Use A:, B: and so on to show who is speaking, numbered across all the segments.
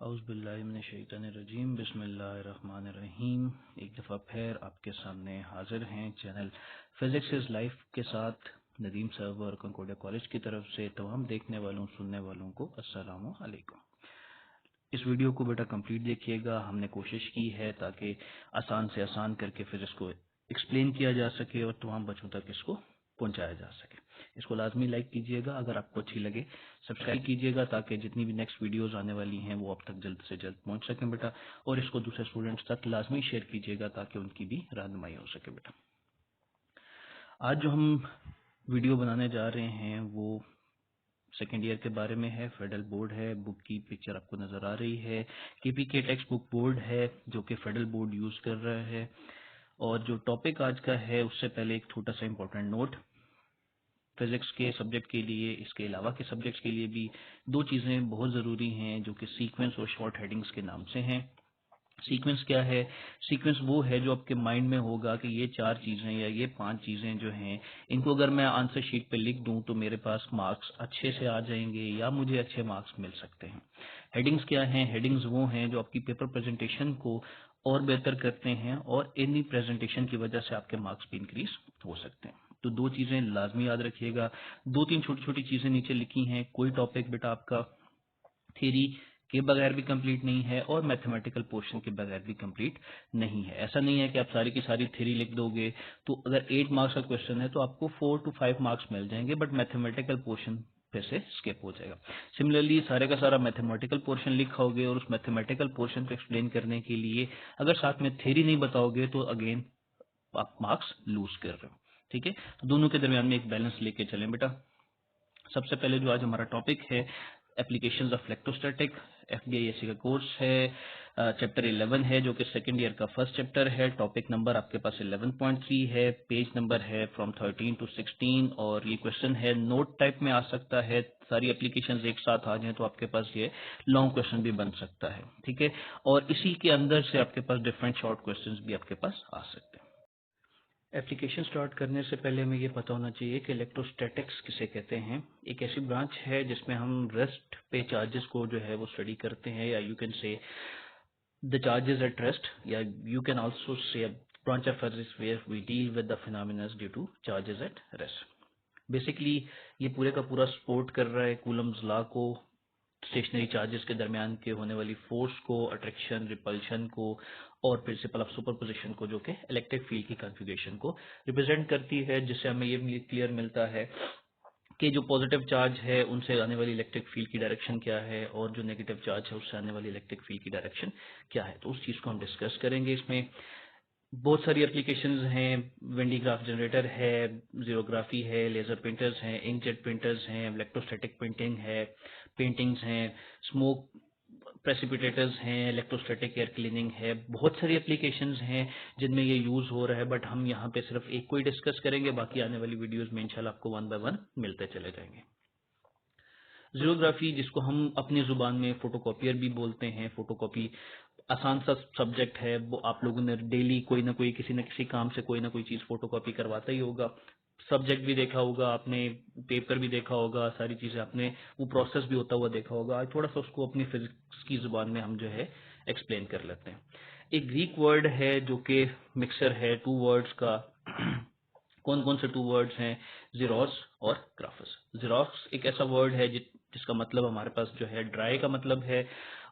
A: औज़ुबिल्लाहिमिनश्शैतानिर्रजीम बिस्मिल्लाहिर्रहमानिर्रहीम। एक दफ़ा फिर आपके सामने हाजिर हैं चैनल फिज़िक्स इज़ लाइफ के साथ नदीम साहब और कंकोडिया कॉलेज की तरफ से तमाम देखने वालों सुनने वालों को अस्सलामु अलैकुम। इस वीडियो को बेटा कंप्लीट देखिएगा। हमने कोशिश की है ताकि आसान से आसान करके फिज़िक्स को एक्सप्लेन किया जा सके और तमाम बच्चों तक इसको पहुंचाया जा सके। इसको लाजमी लाइक कीजिएगा, अगर आपको अच्छी लगे सब्सक्राइब कीजिएगा ताकि जितनी भी नेक्स्ट वीडियोस आने वाली हैं वो आप तक जल्द से जल्द पहुंच सकें बेटा। और इसको दूसरे स्टूडेंट्स तक लाजमी शेयर कीजिएगा ताकि उनकी भी रहनुमाई हो सके बेटा। आज जो हम वीडियो बनाने जा रहे हैं वो सेकेंड ईयर के बारे में है। फेडरल बोर्ड है, बुक की पिक्चर आपको नजर आ रही है। केपीके टेक्स्ट बुक बोर्ड है जो कि फेडरल बोर्ड यूज कर रहा है। और जो टॉपिक आज का है उससे पहले एक छोटा सा इंपॉर्टेंट नोट, फिजिक्स के सब्जेक्ट के लिए, इसके अलावा के सब्जेक्ट्स के लिए भी दो चीज़ें बहुत ज़रूरी हैं जो कि सीक्वेंस और शॉर्ट हेडिंग्स के नाम से हैं। सीक्वेंस क्या है? सीक्वेंस वो है जो आपके माइंड में होगा कि ये चार चीज़ें या ये पांच चीज़ें जो हैं इनको अगर मैं आंसर शीट पे लिख दूं तो मेरे पास मार्क्स अच्छे से आ जाएंगे या मुझे अच्छे मार्क्स मिल सकते हैं। हेडिंग्स क्या हैं? हेडिंग्स वो हैं जो आपकी पेपर प्रेजेंटेशन को और बेहतर करते हैं और इन्हीं प्रेजेंटेशन की वजह से आपके मार्क्स भी इंक्रीज हो सकते हैं। तो दो चीज़ें लाजमी याद रखिएगा। दो तीन छोटी छोटी चीज़ें नीचे लिखी हैं। कोई टॉपिक बेटा आपका थ्योरी के बगैर भी कंप्लीट नहीं है और मैथमेटिकल पोर्शन के बगैर भी कंप्लीट नहीं है। ऐसा नहीं है कि आप सारी की सारी थ्योरी लिख दोगे तो अगर 8 मार्क्स का क्वेश्चन है तो आपको 4 to 5 मार्क्स मिल जाएंगे, बट मैथमेटिकल पोर्शन फिर से स्किप हो जाएगा। सिमिलरली सारे का सारा मैथमेटिकल पोर्शन लिखाओगे और उस मैथमेटिकल पोर्शन को एक्सप्लेन करने के लिए अगर साथ में थ्योरी नहीं बताओगे तो अगेन आप मार्क्स लूज कर रहे हो। ठीक है, तो दोनों के दरमियान में एक बैलेंस लेके चलें बेटा। सबसे पहले जो आज हमारा टॉपिक है एप्लीकेशंस ऑफ इलेक्ट्रोस्टैटिक, एफडीआईएससी का कोर्स है। चैप्टर 11 है जो कि सेकंड ईयर का फर्स्ट चैप्टर है। टॉपिक नंबर आपके पास 11.3 है। पेज नंबर है फ्रॉम 13 to 16 और ये क्वेश्चन है नोट टाइप में आ सकता है। सारी एप्लीकेशंस एक साथ आ जाएं तो आपके पास ये लॉन्ग क्वेश्चन भी बन सकता है। ठीक है, और इसी के अंदर से आपके पास डिफरेंट शॉर्ट क्वेश्चंस भी आपके पास आ सकते हैं। एप्लीकेशन स्टार्ट करने से पहले हमें ये पता होना चाहिए कि इलेक्ट्रोस्टैटिक्स किसे कहते हैं। एक ऐसी ब्रांच है जिसमें हम रेस्ट पे चार्जेस को जो है वो स्टडी करते हैं, या you can say the charges at rest, या you can also say branch of physics where we deal with the phenomena due to charges at rest. Basically ये पूरे का पूरा सपोर्ट कर रहा है कूलम्स लॉ को, स्टेशनरी चार्जेस के दरमियान के होने वाली फोर्स को, अट्रैक्शन, रिपल्शन को और प्रिंसिपल ऑफ सुपरपोजिशन को, जो कि इलेक्ट्रिक फील्ड की कॉन्फ़िगरेशन को रिप्रेजेंट करती है, जिससे हमें ये क्लियर मिलता है कि जो पॉजिटिव चार्ज है उनसे आने वाली इलेक्ट्रिक फील्ड की डायरेक्शन क्या है और जो नेगेटिव चार्ज है उससे आने वाली इलेक्ट्रिक फील्ड की डायरेक्शन क्या है। तो उस चीज़ को हम डिस्कस करेंगे। इसमें बहुत सारी एप्लीकेशंस हैं। वेंडी ग्राफ जनरेटर है, जीरोग्राफी है, लेजर प्रिंटर्स हैं, इंकजेट प्रिंटर्स हैं, इलेक्ट्रोस्टैटिक प्रिंटिंग है, पेंटिंग्स हैं, स्मोक प्रेसिपिटेटर्स हैं, इलेक्ट्रोस्टैटिक एयर क्लीनिंग है। बहुत सारी एप्लीकेशंस हैं जिनमें ये यूज हो रहा है, बट हम यहाँ पे सिर्फ एक को ही डिस्कस करेंगे। बाकी आने वाली वीडियोस में इंशाल्लाह आपको वन बाय वन मिलते चले जाएंगे। जीरोग्राफी, जिसको हम अपनी जुबान में फोटोकॉपियर भी बोलते हैं, फोटोकॉपी आसान सा सब्जेक्ट है। वो आप लोगों ने डेली कोई ना कोई किसी न किसी काम से कोई ना कोई चीज फोटोकॉपी करवाता ही होगा। सब्जेक्ट भी देखा होगा आपने, पेपर भी देखा होगा, सारी चीजें आपने वो प्रोसेस भी होता हुआ देखा होगा। आज थोड़ा सा उसको अपनी फिजिक्स की जुबान में हम जो है एक्सप्लेन कर लेते हैं। एक ग्रीक वर्ड है जो कि मिक्सर है टू वर्ड्स का। कौन कौन से टू वर्ड्स हैं? जीरोस और ग्राफस। जीरोस एक ऐसा वर्ड है जिसका मतलब हमारे पास जो है ड्राई का मतलब है,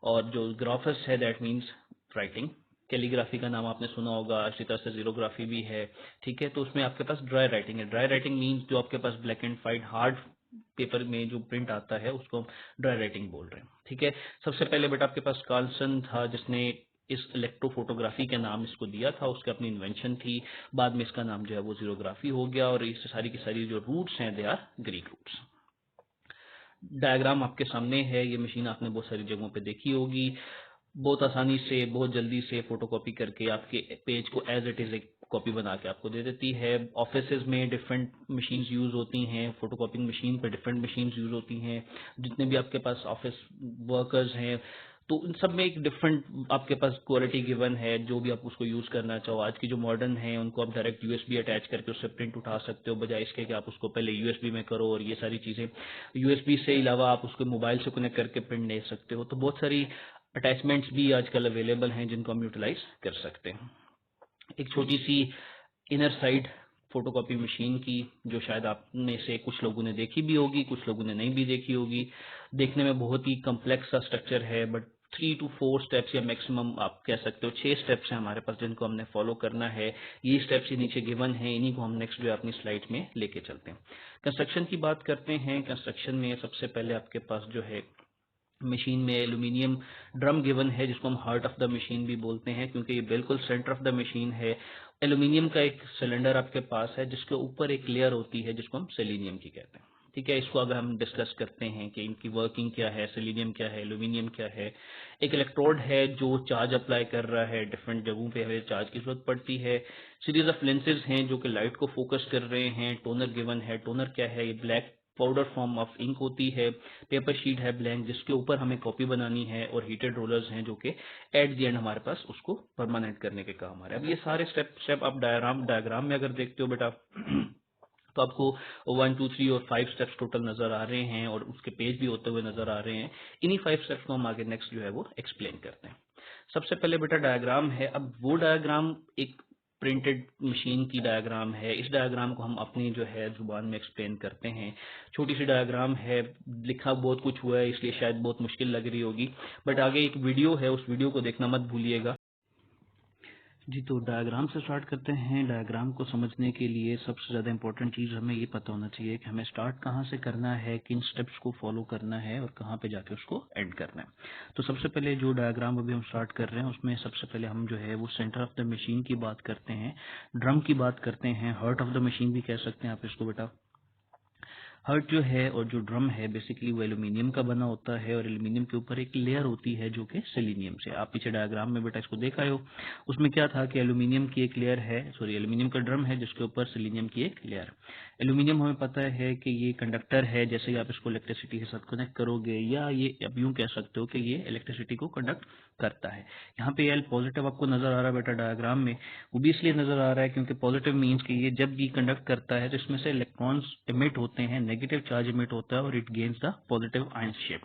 A: और जो ग्राफस है दैट मीन्स राइटिंग। कैलीग्राफी का नाम आपने सुना होगा, इसी तरह से जीरोग्राफी भी है। ठीक है, तो उसमें आपके पास ड्राई राइटिंग है। ड्राई राइटिंग मीन्स जो आपके पास black and white hard paper में जो प्रिंट आता है उसको हम ड्राई राइटिंग बोल रहे हैं। ठीक है, सबसे पहले बेटा आपके पास कार्लसन था जिसने इस इलेक्ट्रोफोटोग्राफी का नाम इसको दिया था, उसकी अपनी इन्वेंशन थी। बाद में इसका नाम जो है वो जीरोग्राफी हो गया, और इस सारी की सारी जो रूट्स हैं they are Greek roots. Diagram आपके सामने है, ये मशीन आपने बहुत सारी जगहों पे देखी होगी। बहुत आसानी से, बहुत जल्दी से फोटोकॉपी करके आपके पेज को एज इट इज एक कॉपी बना के आपको दे देती है। ऑफिसेज में डिफरेंट मशीन्स यूज होती हैं, फोटोकॉपिंग मशीन पर डिफरेंट मशीन्स यूज होती हैं। जितने भी आपके पास ऑफिस वर्कर्स हैं तो इन सब में एक डिफरेंट आपके पास क्वालिटी गिवन है, जो भी आप उसको यूज करना चाहो। आज की जो मॉडर्न है उनको आप डायरेक्ट यूएसबी अटैच करके उससे प्रिंट उठा सकते हो, बजाय इसके कि आप उसको पहले यूएसबी में करो। और ये सारी चीजें यूएसबी से अलावा आप उसको मोबाइल से कनेक्ट करके प्रिंट ले सकते हो। तो बहुत सारी अटैचमेंट्स भी आजकल अवेलेबल हैं जिनको हम यूटिलाइज कर सकते हैं। एक छोटी सी इनर साइड फोटोकॉपी मशीन की, जो शायद आप में से कुछ लोगों ने देखी भी होगी, कुछ लोगों ने नहीं भी देखी होगी। देखने में बहुत ही कम्प्लेक्स सा स्ट्रक्चर है, बट 3 to 4 स्टेप्स या मैक्सिमम आप कह सकते हो 6 स्टेप्स हैं हमारे पास जिनको हमने फॉलो करना है। ये स्टेप्स ही नीचे गिवन है, इन्हीं को हम नेक्स्ट जो है अपनी स्लाइड में लेके चलते हैं। कंस्ट्रक्शन की बात करते हैं। कंस्ट्रक्शन में सबसे पहले आपके पास जो है मशीन में एल्यूमिनियम ड्रम गिवन है, जिसको हम हार्ट ऑफ द मशीन भी बोलते हैं, क्योंकि ये बिल्कुल सेंटर ऑफ द मशीन है। एल्यूमिनियम का एक सिलेंडर आपके पास है जिसके ऊपर एक लेयर होती है जिसको हम सेलेनियम की कहते हैं। ठीक है, इसको अगर हम डिस्कस करते हैं कि इनकी वर्किंग क्या है, सेलेनियम क्या है, एल्यूमिनियम क्या है। एक इलेक्ट्रोड है जो चार्ज अप्लाई कर रहा है, डिफरेंट जगहों पे हमें चार्ज की जरूरत पड़ती है। सीरीज ऑफ लेंसेज हैं जो कि लाइट को फोकस कर रहे हैं। टोनर गिवन है। टोनर क्या है? ये black powder form of ink होती है। पेपर शीट है ब्लैंक, जिसके ऊपर हमें कॉपी बनानी है, और हीटेड रोलर्स हैं जो कि एट द एंड हमारे पास उसको परमानेंट करने के काम आ रहे हैं। अब ये सारे स्टेप आप डायग्राम में अगर देखते हो बेटा तो आपको 1 2 3 और 5 स्टेप्स टोटल नजर आ रहे हैं, और उसके पेज भी होते हुए नजर आ रहे हैं। इन्हीं 5 स्टेप्स को हम आगे नेक्स्ट जो है वो एक्सप्लेन करते हैं। सबसे पहले बेटा डायग्राम है। अब वो डायग्राम एक प्रिंटेड मशीन की डायग्राम है। इस डायग्राम को हम अपनी जो है जुबान में एक्सप्लेन करते हैं। छोटी सी डायग्राम है, लिखा बहुत कुछ हुआ है इसलिए शायद बहुत मुश्किल लग रही होगी, बट आगे एक वीडियो है, उस वीडियो को देखना मत भूलिएगा। जी, तो डायग्राम से स्टार्ट करते हैं। डायग्राम को समझने के लिए सबसे ज़्यादा इंपॉर्टेंट चीज़ हमें ये पता होना चाहिए कि हमें स्टार्ट कहाँ से करना है, किन स्टेप्स को फॉलो करना है, और कहाँ पे जाके उसको एंड करना है। तो सबसे पहले जो डायग्राम अभी हम स्टार्ट कर रहे हैं उसमें सबसे पहले हम जो है वो सेंटर ऑफ द मशीन की बात करते हैं, ड्रम की बात करते हैं, हार्ट ऑफ द मशीन भी कह सकते हैं आप इसको बेटा। हर्ट जो है और जो ड्रम है बेसिकली वो एल्यूमिनियम का बना होता है, और एल्यूमिनियम के ऊपर एक लेयर होती है जो कि सेलेनियम से। आप पीछे डायग्राम में बेटा इसको देख आए हो। उसमें क्या था कि एल्यूमिनियम की एक लेयर है, सॉरी एल्यूमिनियम का ड्रम है जिसके ऊपर सेलेनियम की एक लेयर। एल्यूमिनियम हमें पता है कि ये कंडक्टर है, जैसे ही आप इसको इलेक्ट्रिसिटी के साथ कनेक्ट करोगे, या ये अब यूं कह सकते हो कि ये इलेक्ट्रिसिटी को कंडक्ट करता है। यहाँ पे एल पॉजिटिव आपको नजर आ रहा है बेटा डायग्राम में, वो भी इसलिए नजर आ रहा है क्योंकि पॉजिटिव मीन्स कि ये जब भी कंडक्ट करता है तो इसमें से इलेक्ट्रॉन्स इमिट होते हैं, नेगेटिव चार्ज इमिट होता है, और it gains the positive ion shape.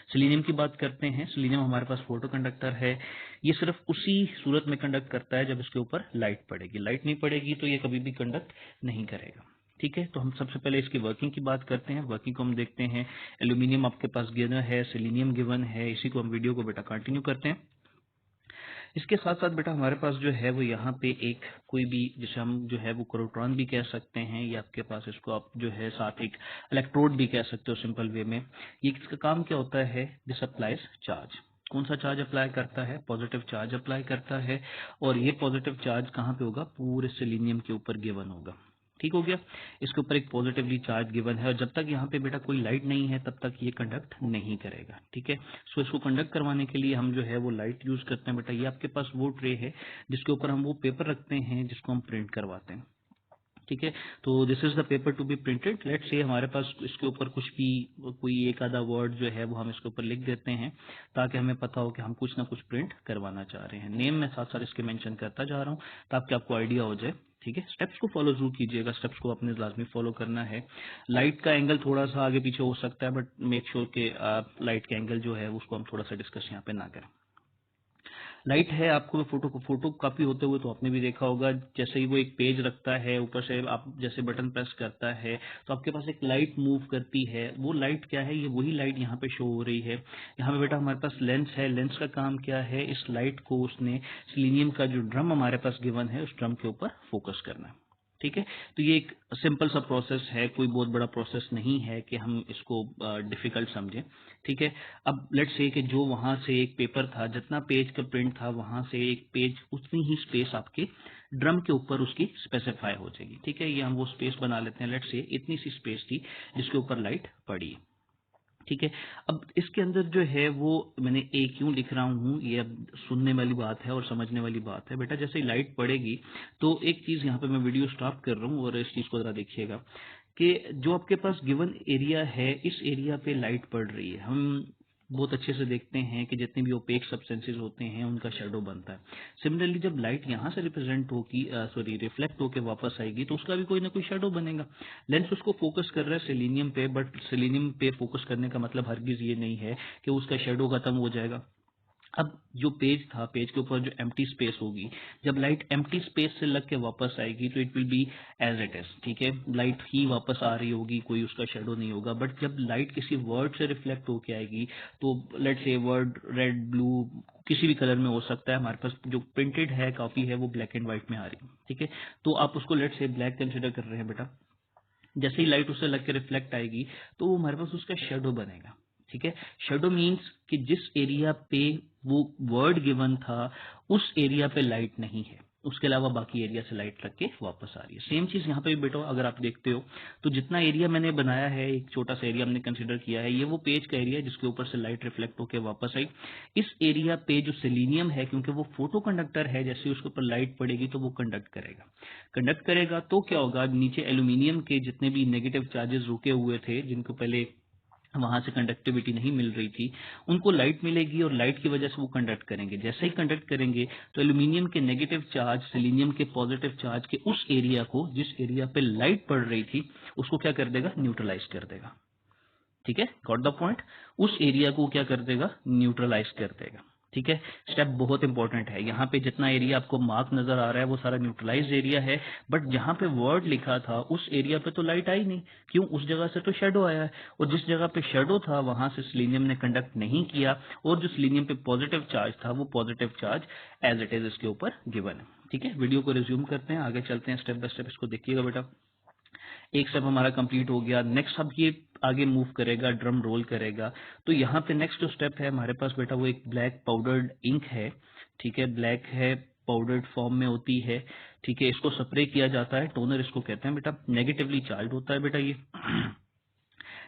A: Selenium की बात करते हैं। सेलेनियम हमारे पास फोटो कंडक्टर है। ये सिर्फ उसी सूरत में कंडक्ट करता है जब इसके ऊपर लाइट पड़ेगी। लाइट नहीं पड़ेगी तो ये कभी भी कंडक्ट नहीं करेगा। ठीक है, तो हम सबसे पहले इसकी वर्किंग की बात करते हैं। वर्किंग को हम देखते हैं। एल्यूमिनियम आपके पास गिवन है, सेलेनियम गिवन है, इसी को हम वीडियो को बेटा कंटिन्यू करते हैं। इसके साथ साथ बेटा हमारे पास जो है वो यहाँ पे एक कोई भी, जिसे हम जो है वो क्रोट्रॉन भी कह सकते हैं, या आपके पास इसको आप जो है साथ एक इलेक्ट्रोड भी कह सकते हो सिंपल वे में। ये इसका काम क्या होता है? This applies charge. कौन सा चार्ज अप्लाई करता है? पॉजिटिव चार्ज अप्लाई करता है, और ये पॉजिटिव चार्ज कहाँ पे होगा? पूरे सेलेनियम के ऊपर गिवन होगा। ठीक हो गया। इसके ऊपर एक पॉजिटिवली चार्ज गिवन है, और जब तक यहाँ पे बेटा कोई लाइट नहीं है तब तक ये कंडक्ट नहीं करेगा। ठीक है, सो इसको कंडक्ट करवाने के लिए हम जो है वो लाइट यूज करते हैं बेटा। ये आपके पास वो ट्रे है जिसके ऊपर हम वो पेपर रखते हैं जिसको हम प्रिंट करवाते हैं। ठीक है, तो this is the paper to be printed. Let's say हमारे पास इसके ऊपर कुछ भी कोई एक आधा वर्ड जो है वो हम इसके ऊपर लिख देते हैं, ताकि हमें पता हो कि हम कुछ ना कुछ प्रिंट करवाना चाह रहे हैं। नेम मैं साथ साथ इसके मेंशन करता जा रहा हूँ ताकि आपको आइडिया हो जाए। ठीक है, स्टेप्स को फॉलो जरूर कीजिएगा, स्टेप्स को अपने लाजमी फॉलो करना है। लाइट का एंगल थोड़ा सा आगे पीछे हो सकता है, बट मेक श्योर कि लाइट का एंगल जो है उसको हम थोड़ा सा डिस्कस यहाँ पे ना करें। लाइट है, आपको फोटो कॉपी होते हुए तो आपने भी देखा होगा, जैसे ही वो एक पेज रखता है ऊपर से आप जैसे बटन प्रेस करता है तो आपके पास एक लाइट मूव करती है। वो लाइट क्या है? ये वही लाइट यहाँ पे शो हो रही है। यहाँ पे बेटा हमारे पास लेंस है। लेंस का काम क्या है? इस लाइट को उसने सेलेनियम का जो ड्रम हमारे पास गिवन है उस ड्रम के ऊपर फोकस करना है। ठीक है, तो ये एक सिंपल सा प्रोसेस है, कोई बहुत बड़ा प्रोसेस नहीं है कि हम इसको डिफिकल्ट समझें। ठीक है, अब लेट्स से कि जो वहां से एक पेपर था, जितना पेज का प्रिंट था वहां से एक पेज उतनी ही स्पेस आपके ड्रम के ऊपर उसकी स्पेसिफाई हो जाएगी। ठीक है, ये हम वो स्पेस बना लेते हैं। लेट्स से इतनी सी स्पेस थी जिसके ऊपर लाइट पड़ी। ठीक है, अब इसके अंदर जो है वो मैंने ए क्यों लिख रहा हूँ, ये अब सुनने वाली बात है और समझने वाली बात है बेटा। जैसे ही लाइट पड़ेगी तो एक चीज यहाँ पे मैं वीडियो स्टॉप कर रहा हूँ और इस चीज को जरा देखिएगा कि जो आपके पास गिवन एरिया है, इस एरिया पे लाइट पड़ रही है। हम बहुत अच्छे से देखते हैं कि जितने भी ओपेक सब्सटेंसेस होते हैं उनका शेडो बनता है। सिमिलरली जब लाइट यहाँ से रिप्रेजेंट होगी, रिफ्लेक्ट होकर वापस आएगी, तो उसका भी कोई ना कोई शेडो बनेगा। लेंस उसको फोकस कर रहा है सेलेनियम पे, बट सेलेनियम पे फोकस करने का मतलब हरगिज ये नहीं है कि उसका शेडो खत्म हो जाएगा। अब जो पेज था, पेज के ऊपर जो एम्प्टी स्पेस होगी, जब लाइट एम्प्टी स्पेस से लग के वापस आएगी तो it will be as it is, ठीक है, लाइट ही वापस आ रही होगी, कोई उसका शेडो नहीं होगा। बट जब लाइट किसी वर्ड से रिफ्लेक्ट होके आएगी, तो let's say word red, blue, किसी भी कलर में हो सकता है, हमारे पास जो प्रिंटेड है कॉपी है वो ब्लैक एंड व्हाइट में आ रही है, ठीक है, तो आप उसको लेट्स से ब्लैक कंसिडर कर रहे हैं बेटा। जैसे ही लाइट उससे लग के रिफ्लेक्ट आएगी तो वो हमारे पास उसका शेडो बनेगा, ठीक है। शेडो मीन्स कि जिस एरिया पे वो वर्ड गिवन था उस एरिया पे लाइट नहीं है, उसके अलावा बाकी एरिया से लाइट लग के वापस आ रही है। सेम चीज यहाँ पे भी बेटा अगर आप देखते हो तो जितना एरिया मैंने बनाया है, एक छोटा सा एरिया हमने कंसिडर किया है, ये वो पेज का एरिया है जिसके ऊपर से लाइट रिफ्लेक्ट होकर वापस आई। इस एरिया पे जो सेलेनियम है, क्योंकि वो फोटो कंडक्टर है, जैसे उसके ऊपर लाइट पड़ेगी तो वो कंडक्ट करेगा तो क्या होगा, नीचे एल्यूमिनियम के जितने भी नेगेटिव चार्जेस रुके हुए थे, जिनको पहले वहां से कंडक्टिविटी नहीं मिल रही थी, उनको लाइट मिलेगी और लाइट की वजह से वो कंडक्ट करेंगे। जैसे ही कंडक्ट करेंगे तो एल्यूमिनियम के नेगेटिव चार्ज सेलेनियम के पॉजिटिव चार्ज के उस एरिया को, जिस एरिया पे लाइट पड़ रही थी, उसको क्या कर देगा, न्यूट्रलाइज कर देगा, ठीक है, गॉट द पॉइंट। उस एरिया को क्या कर देगा, न्यूट्रलाइज कर देगा, ठीक है। स्टेप बहुत इंपॉर्टेंट है, यहाँ पे जितना एरिया आपको मार्क नजर आ रहा है वो सारा न्यूट्रलाइज एरिया है, बट जहाँ पे वर्ड लिखा था उस एरिया पे तो लाइट आई नहीं, क्यों, उस जगह से तो शेडो आया है, और जिस जगह पे शेडो था वहां से सेलेनियम ने कंडक्ट नहीं किया, और जो सेलेनियम पे पॉजिटिव चार्ज था वो positive charge as it is इसके ऊपर गिवन है, ठीक है। वीडियो को रिज्यूम करते हैं, आगे चलते हैं, स्टेप बाय स्टेप इसको देखिएगा बेटा। एक स्टेप हमारा कंप्लीट हो गया। नेक्स्ट अब ये आगे मूव करेगा, ड्रम रोल करेगा, तो यहाँ पे नेक्स्ट जो स्टेप है हमारे पास बेटा वो एक ब्लैक पाउडर्ड इंक है, ठीक है, ब्लैक है, पाउडर्ड फॉर्म में होती है, ठीक है, इसको स्प्रे किया जाता है, टोनर इसको कहते हैं बेटा, नेगेटिवली चार्ज होता है बेटा ये।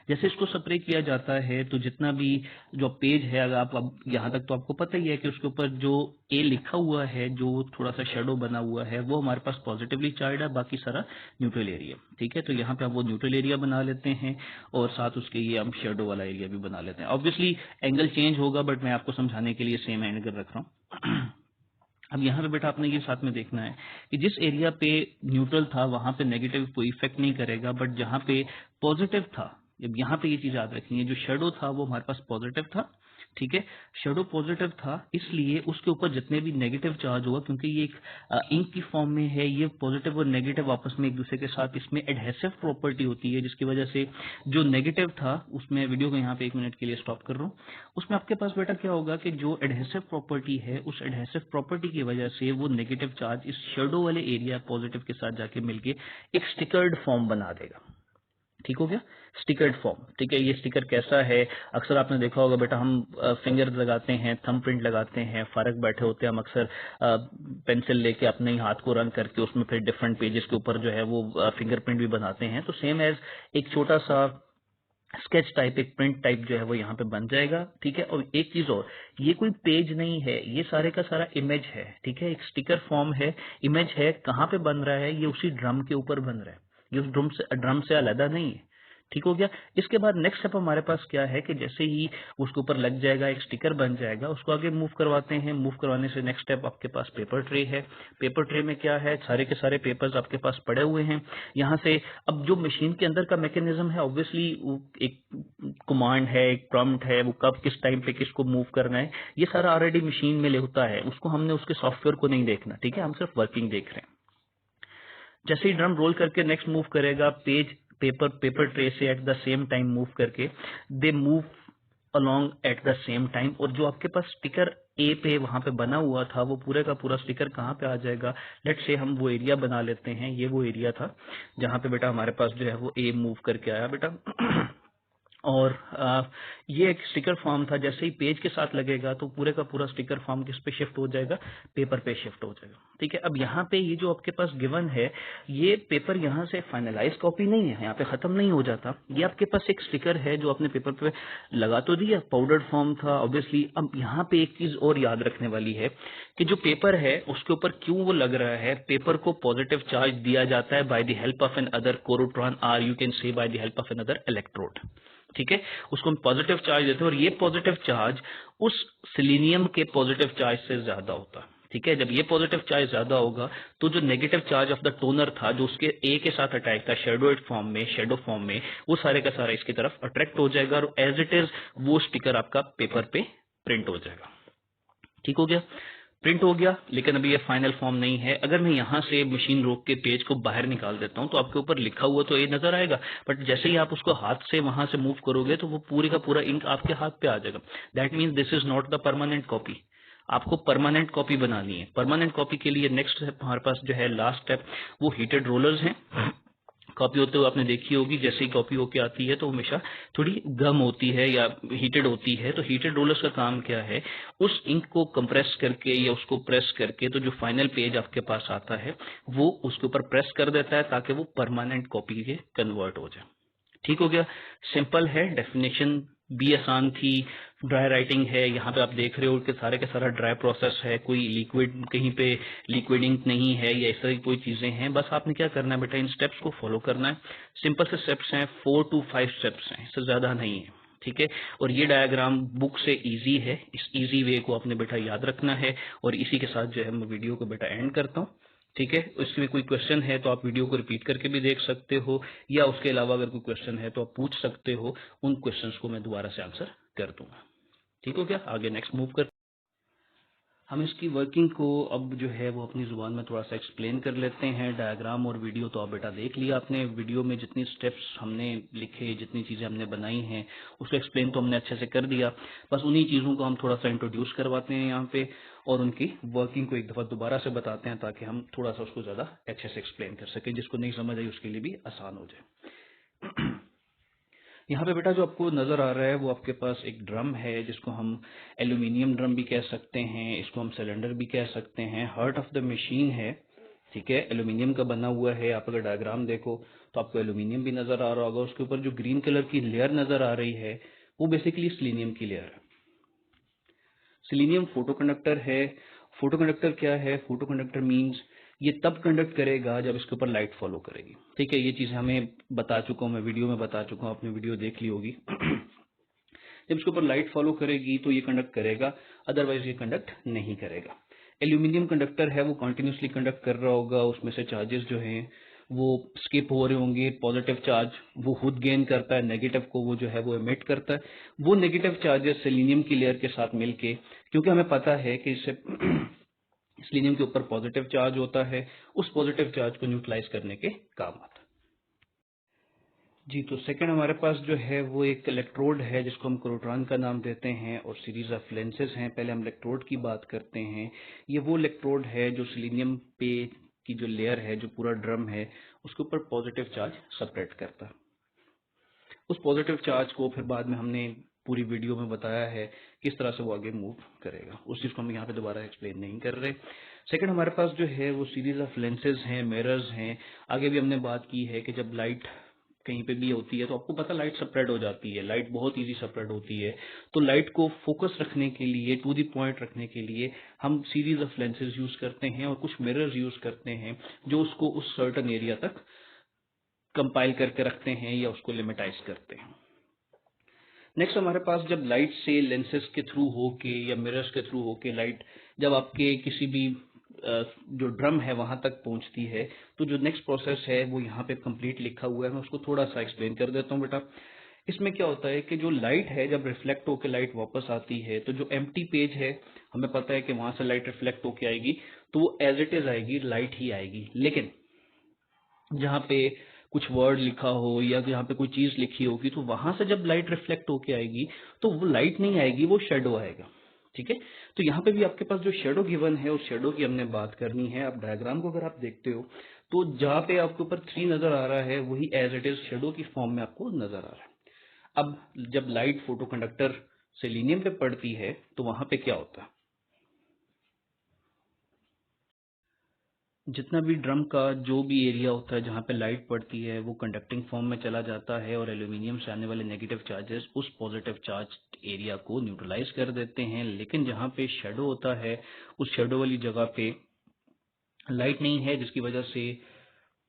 A: जैसे इसको स्प्रे किया जाता है तो जितना भी जो पेज है, अगर आप अब यहाँ तक तो आपको पता ही है कि उसके ऊपर जो ए लिखा हुआ है, जो थोड़ा सा शेडो बना हुआ है, वो हमारे पास पॉजिटिवली चार्ज है, बाकी सारा न्यूट्रल एरिया, ठीक है। तो यहाँ पे आप वो न्यूट्रल एरिया बना लेते हैं और साथ उसके ये हम शेडो वाला एरिया भी बना लेते हैं। ऑब्वियसली एंगल चेंज होगा, बट मैं आपको समझाने के लिए सेम एंगल रख रहा हूँ। अब यहाँ पे बेटा आपने ये साथ में देखना है कि जिस एरिया पे न्यूट्रल था वहां पे नेगेटिव कोई इफेक्ट नहीं करेगा, बट जहाँ पे पॉजिटिव था, अब यहाँ पे ये चीज याद रखनी है, जो शेडो था वो हमारे पास पॉजिटिव था, ठीक है, शेडो पॉजिटिव था, इसलिए उसके ऊपर जितने भी नेगेटिव चार्ज होगा, क्योंकि ये एक इंक की फॉर्म में है, ये पॉजिटिव और नेगेटिव आपस में एक दूसरे के साथ इसमें एडहेसिव प्रॉपर्टी होती है, जिसकी वजह से जो नेगेटिव था उसमें, वीडियो को यहाँ पे 1 मिनट के लिए स्टॉप कर रहा हूँ, उसमें आपके पास बेटा क्या होगा कि जो एडहेसिव प्रॉपर्टी है, उस एडहेसिव प्रॉपर्टी की वजह से वो नेगेटिव चार्ज इस शेडो वाले एरिया पॉजिटिव के साथ जाके मिलके एक स्टिकर्ड फॉर्म बना देगा, ठीक हो गया, स्टिकर्ड फॉर्म, ठीक है। ये स्टिकर कैसा है, अक्सर आपने देखा होगा बेटा, हम फिंगर लगाते हैं, थंब प्रिंट लगाते हैं, फारक बैठे होते हैं, हम अक्सर पेंसिल लेके अपने ही हाथ को रन करके उसमें फिर डिफरेंट पेजेस के ऊपर जो है वो फिंगरप्रिंट भी बनाते हैं, तो सेम एज एक छोटा सा स्केच टाइप, एक प्रिंट टाइप जो है वो यहाँ पे बन जाएगा, ठीक है। और एक चीज और, ये कोई पेज नहीं है, ये सारे का सारा इमेज है, ठीक है, एक स्टिकर फॉर्म है, इमेज है, कहाँ पे बन रहा है, ये उसी ड्रम के ऊपर बन रहा है, ये उस ड्रम से अलग नहीं है, ठीक हो गया। इसके बाद नेक्स्ट स्टेप हमारे पास क्या है कि जैसे ही उसके ऊपर लग जाएगा, एक स्टिकर बन जाएगा, उसको आगे मूव करवाते हैं, मूव करवाने से नेक्स्ट स्टेप आपके पास पेपर ट्रे है। पेपर ट्रे में क्या है, सारे के सारे पेपर्स आपके पास पड़े हुए हैं, यहाँ से अब जो मशीन के अंदर का मैकेनिज्म है, ऑब्वियसली एक कमांड है, एक प्रॉम्प्ट है, वो कब किस टाइम पे किसको मूव करना है, ये सारा ऑलरेडी मशीन में होता है, उसको हमने उसके सॉफ्टवेयर को नहीं देखना, ठीक है, हम सिर्फ वर्किंग देख रहे हैं। जैसे ही ड्रम रोल करके नेक्स्ट मूव करेगा, पेज पेपर ट्रे से at the same time move करके दे move along at the same time, और जो आपके पास स्टिकर ए पे वहां पे बना हुआ था वो पूरे का पूरा स्टिकर कहाँ पे आ जाएगा, लेट से हम वो एरिया बना लेते हैं, ये वो एरिया था जहाँ पे बेटा हमारे पास जो है वो ए मूव करके आया बेटा। और ये एक स्टिकर फॉर्म था, जैसे ही पेज के साथ लगेगा तो पूरे का पूरा स्टिकर फॉर्म किस पे शिफ्ट हो जाएगा, पेपर पे शिफ्ट हो जाएगा, ठीक है। अब यहाँ पे ये जो आपके पास गिवन है, ये पेपर यहाँ से फाइनलाइज कॉपी नहीं है, यहाँ पे खत्म नहीं हो जाता, ये आपके पास एक स्टिकर है जो आपने पेपर पे लगा तो दिया, पाउडर्ड फॉर्म था ऑब्वियसली। अब यहाँ पे एक चीज और याद रखने वाली है कि जो पेपर है उसके ऊपर क्यों वो लग रहा है, पेपर को पॉजिटिव चार्ज दिया जाता है by the help of another corotron, or you can say by the help of another electrode, ठीक है, उसको हम पॉजिटिव चार्ज देते हैं और ये पॉजिटिव चार्ज उस सिलीनियम के पॉजिटिव चार्ज से ज्यादा होता है। ठीक है, जब ये पॉजिटिव चार्ज ज्यादा होगा तो जो negative charge of the toner था, जो उसके ए के साथ अटैच था शेडो फॉर्म में, वो सारे का सारा इसकी तरफ अट्रैक्ट हो जाएगा और एज इट इज वो स्टिकर आपका पेपर पे प्रिंट हो जाएगा। ठीक हो गया, प्रिंट हो गया, लेकिन अभी ये फाइनल फॉर्म नहीं है। अगर मैं यहाँ से मशीन रोक के पेज को बाहर निकाल देता हूँ तो आपके ऊपर लिखा हुआ तो ये नजर आएगा, बट जैसे ही आप उसको हाथ से वहां से मूव करोगे तो वो पूरे का पूरा इंक आपके हाथ पे आ जाएगा। That means this is not the permanent copy. आपको परमानेंट कॉपी बनानी है। परमानेंट कॉपी के लिए नेक्स्ट स्टेप हमारे पास जो है, लास्ट स्टेप, वो हीटेड रोलर्स हैं। कॉपी होते हुए आपने देखी होगी, जैसे ही कॉपी होके आती है तो हमेशा थोड़ी गम होती है या हीटेड होती है। तो हीटेड रोलर्स का काम क्या है, उस इंक को कंप्रेस करके या उसको प्रेस करके तो जो फाइनल पेज आपके पास आता है वो उसके ऊपर प्रेस कर देता है ताकि वो परमानेंट कॉपी के कन्वर्ट हो जाए। ठीक हो गया, सिंपल है, डेफिनेशन भी आसान थी। ड्राई राइटिंग है, यहाँ पे आप देख रहे हो कि सारे का सारा ड्राई प्रोसेस है, कोई लिक्विड कहीं पे लिक्विड इंक नहीं है या इस तरह की कोई चीजें हैं। बस आपने क्या करना है बेटा, इन स्टेप्स को फॉलो करना है। सिंपल से स्टेप्स हैं, 4 to 5 स्टेप्स हैं, इससे ज्यादा नहीं है। ठीक है, और ये डायग्राम बुक से इजी है, इस इजी वे को आपने बेटा याद रखना है। और इसी के साथ जो है मैं वीडियो को बेटा एंड करता हूँ। ठीक है, इसमें कोई क्वेश्चन है तो आप वीडियो को रिपीट करके भी देख सकते हो, या उसके अलावा अगर कोई क्वेश्चन है तो आप पूछ सकते हो, उन क्वेश्चंस को मैं दोबारा से आंसर कर दूंगा। ठीक हो गया, आगे नेक्स्ट मूव कर हम इसकी वर्किंग को अब जो है वो अपनी जुबान में थोड़ा सा एक्सप्लेन कर लेते हैं। डायग्राम और वीडियो तो आप बेटा देख लिया आपने, वीडियो में जितनी स्टेप्स हमने लिखे, जितनी चीज़ें हमने बनाई हैं उसको एक्सप्लेन तो हमने अच्छे से कर दिया। बस उन्हीं चीज़ों को हम थोड़ा सा इंट्रोड्यूस करवाते हैं यहाँ पे और उनकी वर्किंग को एक दफ़ा दोबारा से बताते हैं ताकि हम थोड़ा सा उसको ज़्यादा अच्छे से एक्सप्लेन कर सकें, जिसको नहीं समझ आई उसके लिए भी आसान हो जाए। यहाँ पे बेटा जो आपको नजर आ रहा है वो आपके पास एक ड्रम है, जिसको हम एल्यूमिनियम ड्रम भी कह सकते हैं, इसको हम सिलेंडर भी कह सकते हैं। हार्ट ऑफ द मशीन है, ठीक है, एल्यूमिनियम का बना हुआ है। आप अगर डायग्राम देखो तो आपको एल्यूमिनियम भी नजर आ रहा होगा, उसके ऊपर जो ग्रीन कलर की लेयर नजर आ रही है वो बेसिकली सिलीनियम की लेयर है। सिलीनियम फोटो कंडक्टर है। फोटो कंडक्टर क्या है, फोटो कंडक्टर मीन्स ये तब कंडक्ट करेगा जब इसके ऊपर लाइट फॉलो करेगी। ठीक है, ये चीज हमें बता चुका हूँ, मैं वीडियो में बता चुका हूँ, आपने वीडियो देख ली होगी। जब इसके ऊपर लाइट फॉलो करेगी तो ये कंडक्ट करेगा, अदरवाइज ये कंडक्ट नहीं करेगा। एल्यूमिनियम कंडक्टर है, वो कंटिन्यूसली कंडक्ट कर रहा होगा, उसमें से चार्जेस जो हैं वो स्किप हो रहे होंगे। पॉजिटिव चार्ज वो खुद गेन करता है, नेगेटिव को वो जो है वो एमिट करता है। वो नेगेटिव चार्जेस सेलेनियम की लेयर के साथ मिलके, क्योंकि हमें पता है कि इससे सेलेनियम के ऊपर पॉजिटिव चार्ज होता है, उस पॉजिटिव चार्ज को न्यूट्रलाइज करने के काम आता है। जी, तो सेकंड हमारे पास जो है वो एक इलेक्ट्रोड है जिसको हम क्रोट्रॉन का नाम देते हैं और सीरीज ऑफ लेंसेज हैं। पहले हम इलेक्ट्रोड की बात करते हैं। ये वो इलेक्ट्रोड है जो सिलीनियम पे की जो लेयर है, जो पूरा ड्रम है, उसके ऊपर पॉजिटिव चार्ज सेपरेट करता है। उस पॉजिटिव चार्ज को फिर बाद में हमने पूरी वीडियो में बताया है किस तरह से वो आगे मूव करेगा, उस चीज को हम यहाँ पे दोबारा एक्सप्लेन नहीं कर रहे। सेकंड हमारे पास जो है वो सीरीज ऑफ लेंसेज हैं, मिरर्स हैं। आगे भी हमने बात की है कि जब लाइट कहीं पे भी होती है तो आपको पता लाइट सेपरेट हो जाती है, लाइट बहुत इजी सेपरेट होती है। तो लाइट को फोकस रखने के लिए, टू दी पॉइंट रखने के लिए हम सीरीज ऑफ लेंसेज यूज करते हैं और कुछ मिरर्स यूज करते हैं जो उसको उस सर्टन एरिया तक कंपाइल करके रखते हैं या उसको लिमिटाइज करते हैं। नेक्स्ट हमारे पास जब लाइट से लेंसेज के थ्रू होके या मिरर्स के थ्रू होके लाइट जब आपके किसी भी जो ड्रम है वहां तक पहुंचती है तो जो नेक्स्ट प्रोसेस है वो यहाँ पे कंप्लीट लिखा हुआ है, मैं उसको थोड़ा सा एक्सप्लेन कर देता हूँ बेटा। इसमें क्या होता है कि जो लाइट है जब रिफ्लेक्ट होकर लाइट वापस आती है तो जो एम्प्टी पेज है, हमें पता है कि वहां से लाइट रिफ्लेक्ट होके आएगी तो वो एज इट इज आएगी, लाइट ही आएगी। लेकिन जहाँ पे कुछ वर्ड लिखा हो या यहाँ पे कोई चीज लिखी होगी तो वहां से जब लाइट रिफ्लेक्ट होके आएगी तो वो लाइट नहीं आएगी, वो शेडो आएगा। ठीक है, तो यहाँ पे भी आपके पास जो शेडो गिवन है उस शेडो की हमने बात करनी है। आप डायग्राम को अगर आप देखते हो तो जहाँ पे आपके ऊपर 3 नजर आ रहा है वही एज इट इज शेडो की फॉर्म में आपको नजर आ रहा है। अब जब लाइट फोटो कंडक्टर सेलेनियम पे पड़ती है तो वहां पे क्या होता है, जितना भी ड्रम का जो भी एरिया होता है जहाँ पे लाइट पड़ती है वो कंडक्टिंग फॉर्म में चला जाता है और एल्यूमिनियम से आने वाले नेगेटिव चार्जेस उस पॉजिटिव चार्ज एरिया को न्यूट्रलाइज कर देते हैं। लेकिन जहाँ पे शेडो होता है उस शेडो वाली जगह पे लाइट नहीं है, जिसकी वजह से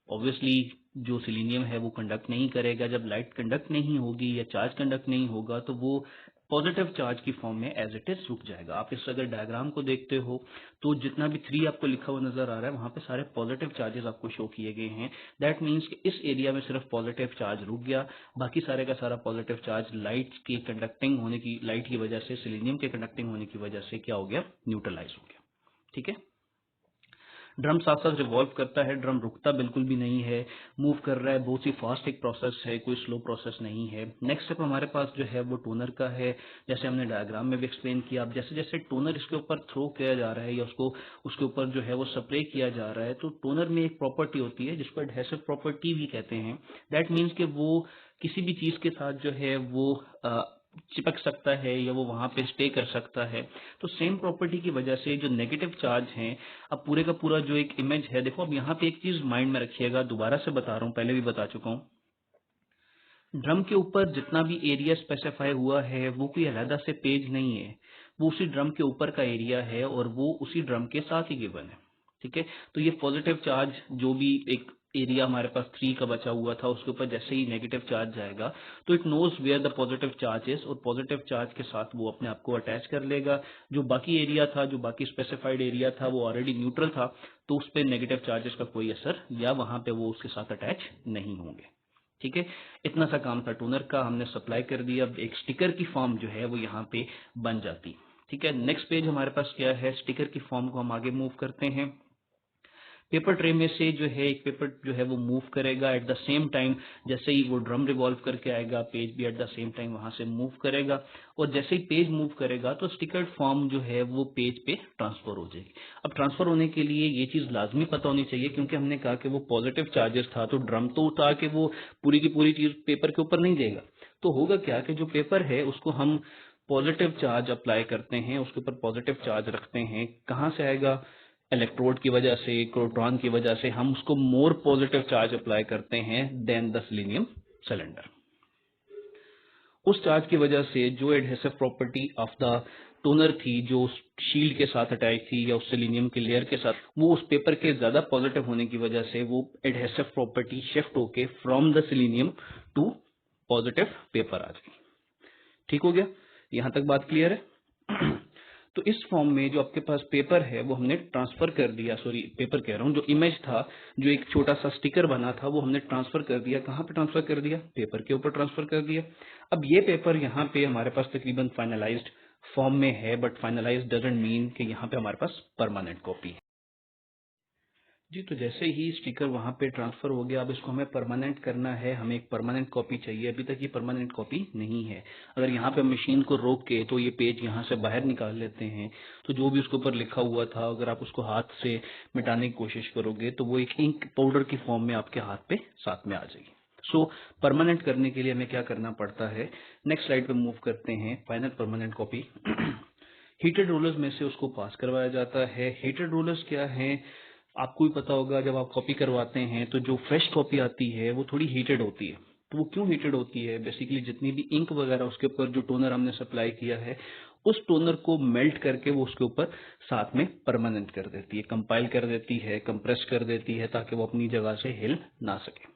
A: ऑब्वियसली जो सिलीनियम है वो कंडक्ट नहीं करेगा। जब लाइट कंडक्ट नहीं होगी या चार्ज कंडक्ट नहीं होगा तो वो पॉजिटिव चार्ज की फॉर्म में एज इट इज रुक जाएगा। आप इस अगर डायग्राम को देखते हो तो जितना भी 3 आपको लिखा हुआ नजर आ रहा है वहां पे सारे पॉजिटिव चार्जेस आपको शो किए गए हैं। दैट मीन्स कि इस एरिया में सिर्फ पॉजिटिव चार्ज रुक गया, बाकी सारे का सारा पॉजिटिव चार्ज लाइट की कंडक्टिंग होने की, लाइट की वजह से, सिलीनियम के कंडक्टिंग होने की वजह से क्या हो गया, न्यूट्रलाइज हो गया। ठीक है, ड्रम साथ साथ रिवॉल्व करता है, ड्रम रुकता बिल्कुल भी नहीं है, मूव कर रहा है, बहुत ही फास्ट एक प्रोसेस है, कोई स्लो प्रोसेस नहीं है। नेक्स्ट स्टेप हमारे पास जो है वो टोनर का है। जैसे हमने डायग्राम में भी एक्सप्लेन किया, अब जैसे जैसे टोनर इसके ऊपर थ्रो किया जा रहा है या उसको उसके ऊपर जो है वो स्प्रे किया जा रहा है, तो टोनर में एक प्रॉपर्टी होती है जिसको एडहेसिव प्रॉपर्टी भी कहते हैं। दैट मीन्स कि वो किसी भी चीज के साथ जो है वो चिपक सकता है या वो वहां पे स्टे कर सकता है। तो सेम प्रॉपर्टी की वजह से जो नेगेटिव चार्ज है, अब पूरे का पूरा जो एक इमेज है, देखो अब यहाँ पे एक चीज माइंड में रखिएगा, दोबारा से बता रहा हूँ, पहले भी बता चुका हूँ। ड्रम के ऊपर जितना भी एरिया स्पेसिफाई हुआ है वो कोई अलग से पेज नहीं है, वो उसी ड्रम के ऊपर का एरिया है और वो उसी ड्रम के साथ ही गिवन है। ठीक है, तो ये पॉजिटिव चार्ज जो भी एक एरिया हमारे पास 3 का बचा हुआ था उसके ऊपर जैसे ही नेगेटिव चार्ज जाएगा तो it knows where the positive charge is, और पॉजिटिव चार्ज के साथ वो अपने आप को अटैच कर लेगा। जो बाकी एरिया था, जो बाकी स्पेसिफाइड एरिया था वो ऑलरेडी न्यूट्रल था, तो उस पर नेगेटिव चार्जेस का कोई असर या वहां पे वो उसके साथ अटैच नहीं होंगे। ठीक है, इतना सा काम था टोनर का, हमने सप्लाई कर दिया। अब एक स्टिकर की फॉर्म जो है वो यहाँ पे बन जाती। ठीक है, नेक्स्ट पेज हमारे पास क्या है, स्टिकर की फॉर्म को हम आगे मूव करते हैं। पेपर ट्रे में से जो है एक पेपर जो है वो मूव करेगा एट द सेम टाइम, जैसे ही वो ड्रम रिवॉल्व करके आएगा पेज भी एट द सेम टाइम वहां से मूव करेगा, और जैसे ही पेज मूव करेगा तो स्टिकर्ड फॉर्म जो है वो पेज पे ट्रांसफर हो जाएगी। अब ट्रांसफर होने के लिए ये चीज लाजमी पता होनी चाहिए, क्योंकि हमने कहा कि वो पॉजिटिव चार्जेस था, तो ड्रम तो उठा के वो पूरी की पूरी चीज पेपर के ऊपर नहीं देगा। तो होगा क्या कि जो पेपर है उसको हम पॉजिटिव चार्ज अप्लाई करते हैं, उसके ऊपर पॉजिटिव चार्ज रखते हैं। कहाँ से आएगा, इलेक्ट्रोड की वजह से, क्रोट्रॉन की वजह से हम उसको मोर पॉजिटिव चार्ज अप्लाई करते हैं देन द सिलीनियम सिलेंडर। उस चार्ज की वजह से जो adhesive property of the toner थी, जो शील्ड के साथ अटैच थी या उस सिलीनियम के लेयर के साथ, वो उस पेपर के ज्यादा पॉजिटिव होने की वजह से वो एडहेसिव प्रॉपर्टी शिफ्ट होके from the selenium to positive paper आ गई। ठीक हो गया, यहां तक बात क्लियर है। तो इस फॉर्म में जो आपके पास पेपर है वो हमने ट्रांसफर कर दिया, सॉरी पेपर कह रहा हूँ, जो इमेज था, जो एक छोटा सा स्टिकर बना था वो हमने ट्रांसफर कर दिया। कहाँ पे ट्रांसफर कर दिया, पेपर के ऊपर ट्रांसफर कर दिया। अब ये पेपर यहाँ पे हमारे पास तकरीबन फाइनलाइज्ड फॉर्म में है, बट फाइनलाइज्ड डजंट मीन कि यहाँ पे हमारे पास परमानेंट कॉपी है। जी, तो जैसे ही स्टिकर वहां पे ट्रांसफर हो गया, अब इसको हमें परमानेंट करना है, हमें एक परमानेंट कॉपी चाहिए। अभी तक ये परमानेंट कॉपी नहीं है। अगर यहाँ पे मशीन को रोक के तो ये पेज यहाँ से बाहर निकाल लेते हैं, तो जो भी उसके ऊपर लिखा हुआ था अगर आप उसको हाथ से मिटाने की कोशिश करोगे तो वो एक इंक पाउडर की फॉर्म में आपके हाथ पे साथ में आ जाएगी। सो परमानेंट करने के लिए हमें क्या करना पड़ता है, नेक्स्ट स्लाइड पे मूव करते हैं। Final permanent copy heated rollers में से उसको पास करवाया जाता है। हीटेड रोलर्स क्या है, आपको भी पता होगा, जब आप कॉपी करवाते हैं तो जो फ्रेश कॉपी आती है वो थोड़ी हीटेड होती है। तो वो क्यों हीटेड होती है, बेसिकली जितनी भी इंक वगैरह उसके ऊपर जो टोनर हमने सप्लाई किया है उस टोनर को मेल्ट करके वो उसके ऊपर साथ में परमानेंट कर देती है, कंपाइल कर देती है, कंप्रेस कर देती है, ताकि वो अपनी जगह से हिल ना सके।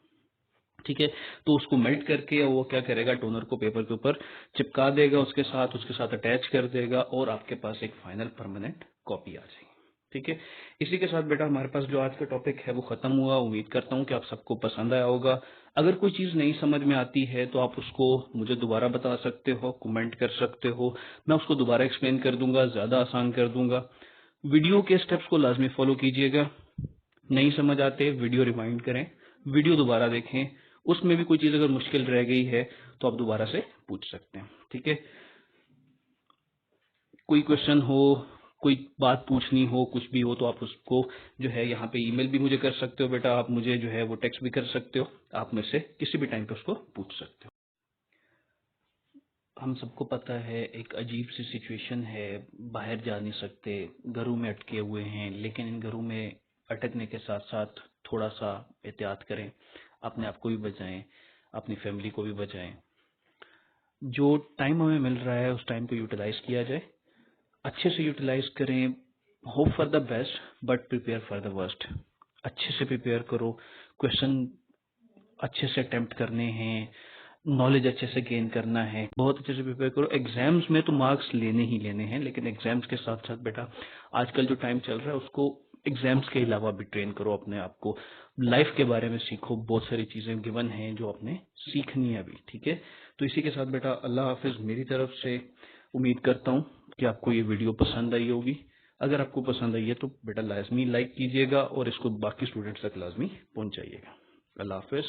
A: ठीक है, तो उसको मेल्ट करके वो क्या करेगा, टोनर को पेपर के ऊपर चिपका देगा, उसके साथ अटैच कर देगा और आपके पास एक फाइनल परमानेंट कॉपी आ जाएगी। ठीक है, इसी के साथ बेटा हमारे पास जो आज का टॉपिक है वो खत्म हुआ। उम्मीद करता हूँ कि आप सबको पसंद आया होगा। अगर कोई चीज नहीं समझ में आती है तो आप उसको मुझे दोबारा बता सकते हो, कमेंट कर सकते हो, मैं उसको दोबारा एक्सप्लेन कर दूंगा, ज्यादा आसान कर दूंगा। वीडियो के स्टेप्स को लाजमी फॉलो कीजिएगा। नहीं समझ आते वीडियो रिवाइंड करें, वीडियो दोबारा देखें, उसमें भी कोई चीज अगर मुश्किल रह गई है तो आप दोबारा से पूछ सकते हैं। ठीक है, कोई क्वेश्चन हो, कोई बात पूछनी हो, कुछ भी हो तो आप उसको जो है यहाँ पे ईमेल भी मुझे कर सकते हो बेटा, आप मुझे जो है वो टेक्स्ट भी कर सकते हो, आप मेरे से किसी भी टाइम पे उसको पूछ सकते हो। हम सबको पता है एक अजीब सी सिचुएशन है, बाहर जा नहीं सकते, घरों में अटके हुए हैं, लेकिन इन घरों में अटकने के साथ साथ थोड़ा सा एहतियात करें, अपने आप को भी बचाएं, अपनी फैमिली को भी बचाएं। जो टाइम हमें मिल रहा है उस टाइम को यूटिलाइज किया जाए, अच्छे से यूटिलाइज करें। Hope for the best but prepare for the worst. अच्छे से प्रिपेयर करो, क्वेश्चन अच्छे से अटेम्प्ट करने हैं, नॉलेज अच्छे से गेन करना है, बहुत अच्छे से प्रिपेयर करो। एग्जाम्स में तो मार्क्स लेने ही लेने हैं, लेकिन एग्जाम्स के साथ साथ बेटा आजकल जो टाइम चल रहा है उसको एग्जाम्स के अलावा भी ट्रेन करो अपने आप को। लाइफ के बारे में सीखो, बहुत सारी चीजें गिवन हैं जो आपने सीखनी है अभी, ठीक है। तो इसी के साथ बेटा अल्लाह हाफिज मेरी तरफ से। उम्मीद करता हूँ कि आपको ये वीडियो पसंद आई होगी। अगर आपको पसंद आई है तो बेटा लाजमी लाइक कीजिएगा और इसको बाकी स्टूडेंट्स तक लाजमी पहुंचाइएगा। अल्लाह हाफिज।